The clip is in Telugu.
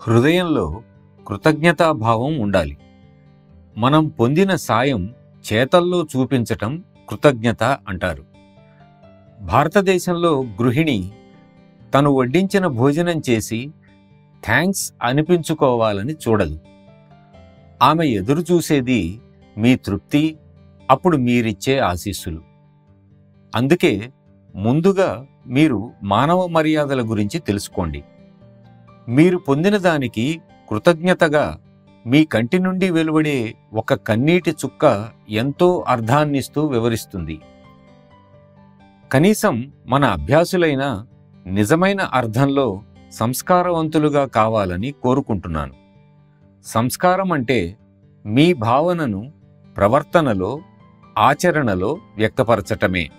హృదయంలో కృతజ్ఞతాభావం ఉండాలి. మనం పొందిన సాయం చేతల్లో చూపించటం కృతజ్ఞత అంటారు. భారతదేశంలో గృహిణి తను వడ్డించిన భోజనం చేసి థ్యాంక్స్ అనిపించుకోవాలని చూడదు. ఆమె ఎదురు చూసేది మీ తృప్తి, అప్పుడు మీరిచ్చే ఆశీస్సులు. అందుకే ముందుగా మీరు మానవ మర్యాదల గురించి తెలుసుకోండి. మీరు పొందిన దానికి కృతజ్ఞతగా మీ కంటి నుండి వెలువడే ఒక కన్నీటి చుక్క ఎంతో అర్థాన్నిస్తూ వివరిస్తుంది. కనీసం మన అభ్యాసులైన నిజమైన అర్థంలో సంస్కారవంతులుగా కావాలని కోరుకుంటున్నాను. సంస్కారం అంటే మీ భావనను ప్రవర్తనలో, ఆచరణలో వ్యక్తపరచటమే.